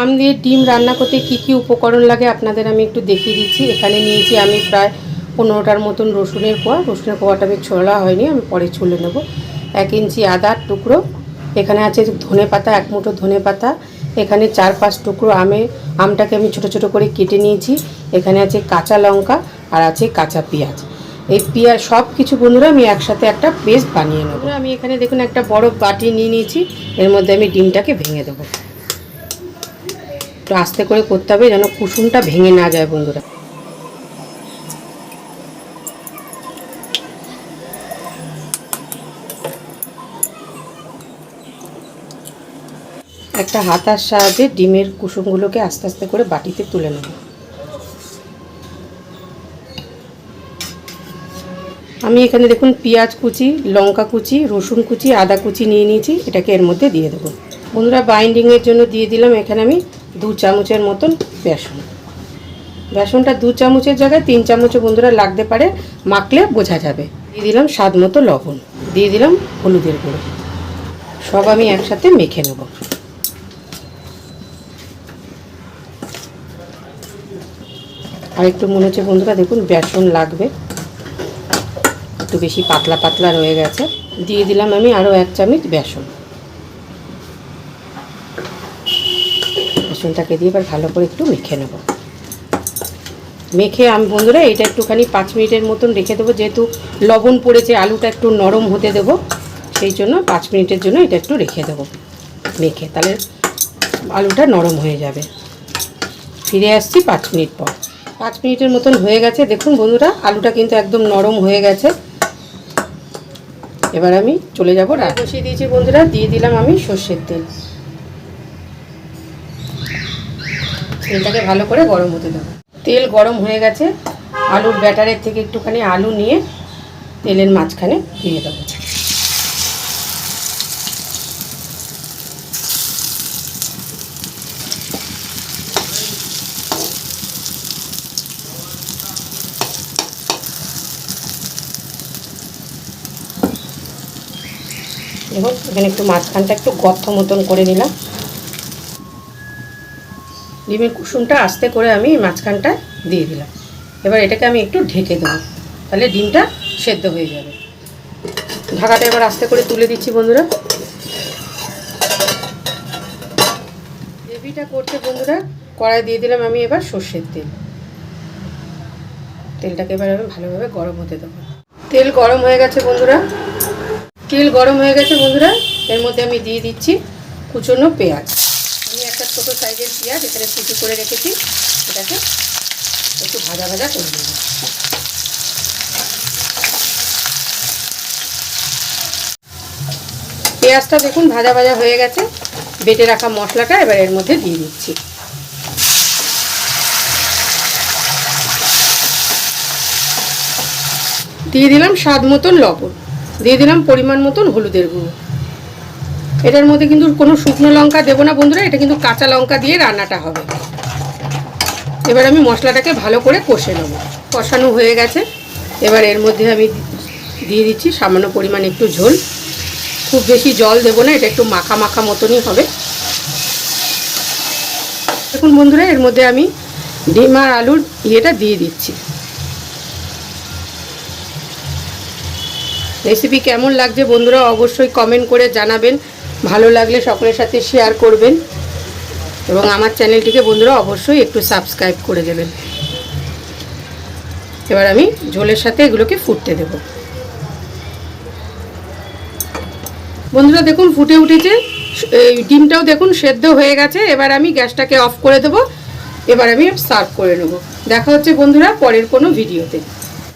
Farm দিয়ে ডিম রান্না করতে কি কি উপকরণ লাগে আপনাদের আমি একটু দেখিয়ে দিচ্ছি। এখানে নিয়েছি আমি প্রায় 15টার মতন রসুনের কোয়া। রসুনের কোয়াটা আমি ছোলা হয়নি, আমি পরে ছুলে নেব। 1 ইঞ্চি আদার টুকরো, এখানে আছে ধনে পাতা, 1 মুঠো ধনে পাতা, এখানে 4-5 টুকরো আমটাকে আমি ছোট ছোট করে কেটে নিয়েছি। এখানে আছে কাঁচা লঙ্কা আর আছে কাঁচা পেঁয়াজ। এই পেঁয়াজ সব কিছু বন্ধুরা আমি একসাথে একটা পেস্ট বানিয়ে নেব। আমি এখানে দেখুন একটা বড় বাটি নিয়ে নিয়েছি, এর মধ্যে আমি ডিমটাকে ভেঙে দেবো। একটু আস্তে করে করতে হবে যেন কুসুমটা ভেঙে না যায় বন্ধুরা। একটা হাতার সাহায্যে ডিমের কুসুমগুলোকে আস্তে আস্তে করে বাটিতে তুলে নেব। আমি এখানে দেখুন পেঁয়াজ কুচি, লঙ্কা কুচি, রসুন কুচি, আদা কুচি নিয়ে নিয়েছি, এটাকে এর মধ্যে দিয়ে দেবো। বন্ধুরা বাইন্ডিংয়ের জন্য দিয়ে দিলাম এখানে আমি 2 চামচের মতন বেসন। বেসনটা 2 চামচের জায়গায় 3 চামচও বন্ধুরা লাগতে পারে, মাখলে বোঝা যাবে। দিয়ে দিলাম স্বাদ মতো লবণ, দিয়ে দিলাম হলুদের গুঁড়ো। সব আমি একসাথে মেখে নেব। আর একটু মনে হচ্ছে বন্ধুরা দেখুন বেসন লাগবে, একটু বেশি পাতলা পাতলা রয়ে গেছে। দিয়ে দিলাম আমি আরও 1 চামচ বেসন। বেসনটাকে দিয়ে এবার ভালো করে একটু মেখে নেব। মেখে আমি বন্ধুরা এটা একটুখানি 5 মিনিটের মতন রেখে দেবো, যেহেতু লবণ পড়েছে আলুটা একটু নরম হতে দেবো, সেই জন্য 5 মিনিটের জন্য এটা একটু রেখে দেবো মেখে, তাহলে আলুটা নরম হয়ে যাবে। ফিরে আসছি 5 মিনিট পর। 5 মিনিটের মতন হয়ে গেছে, দেখুন বন্ধুরা আলুটা কিন্তু একদম নরম হয়ে গেছে। এবার আমি চলে যাব রান্না বসিয়ে দিয়েছি বন্ধুরা। দিয়ে দিলাম আমি সর্ষের তেল। তেলটাকে ভালো করে গরম হতে দেবো। তেল গরম হয়ে গেছে, আলুর ব্যাটারের থেকে একটুখানি আলু নিয়ে তেলের মাঝখানে দিয়ে দেবো। দেখুন এখানে একটু মাঝখানটা একটু গর্ত মতন করে নিলাম। ডিমের কুসুমটা আস্তে করে আমি মাঝখানটা দিয়ে দিলাম। এবার এটাকে আমি একটু ঢেকে দেবো, তাহলে ডিমটা সেদ্ধ হয়ে যাবে। ঢাকাটা এবার আস্তে করে তুলে দিচ্ছি বন্ধুরা। গ্রেভিটা করতে বন্ধুরা কড়াই দিয়ে দিলাম আমি এবার সর্ষের তেল। তেলটাকে এবার আমি ভালোভাবে গরম হতে দেবো। তেল গরম হয়ে গেছে বন্ধুরা। তেল গরম হয়ে গেছে বন্ধুরা, এর মধ্যে আমি দিয়ে দিচ্ছি কুচনো পেঁয়াজ। আমি একটা ছোটো সাইজের পেঁয়াজ এখানে কুচি করে রেখেছি, এটাকে একটু ভাজা ভাজা করে দেবো। পেঁয়াজটা দেখুন ভাজা ভাজা হয়ে গেছে। বেটে রাখা মশলাটা এবার এর মধ্যে দিয়ে দিচ্ছি। দিয়ে দিলাম স্বাদ মতন লবণ, দিয়ে দিলাম পরিমাণ মতন হলুদের গুঁড়ো। এটার মধ্যে কিন্তু কোনো শুকনো লঙ্কা দেবো না বন্ধুরা, এটা কিন্তু কাঁচা লঙ্কা দিয়ে রান্নাটা হবে। এবার আমি মশলাটাকে ভালো করে কষে নেব। কষানো হয়ে গেছে, এবার এর মধ্যে আমি দিয়ে দিচ্ছি সামান্য পরিমাণ একটু ঝোল। খুব বেশি জল দেবো না, এটা একটু মাখা মাখা মতনই হবে। দেখুন বন্ধুরা এর মধ্যে আমি ডিম আর আলুর ইয়েটা দিয়ে দিচ্ছি। রেসিপি কেমন লাগছে বন্ধুরা অবশ্যই কমেন্ট করে জানাবেন। ভালো লাগলে সকলের সাথে শেয়ার করবেন এবং আমার চ্যানেলটিকে বন্ধুরা অবশ্যই একটু সাবস্ক্রাইব করে দেবেন। এবার আমি ঝোলের সাথে এগুলোকে ফুটতে দেব। বন্ধুরা দেখুন ফুটে উঠেছে, ডিমটাও দেখুন সেদ্ধ হয়ে গেছে। এবার আমি গ্যাসটাকে অফ করে দেব। এবার আমি সার্ভ করে নেব। দেখা হচ্ছে বন্ধুরা পরের কোনো ভিডিওতে।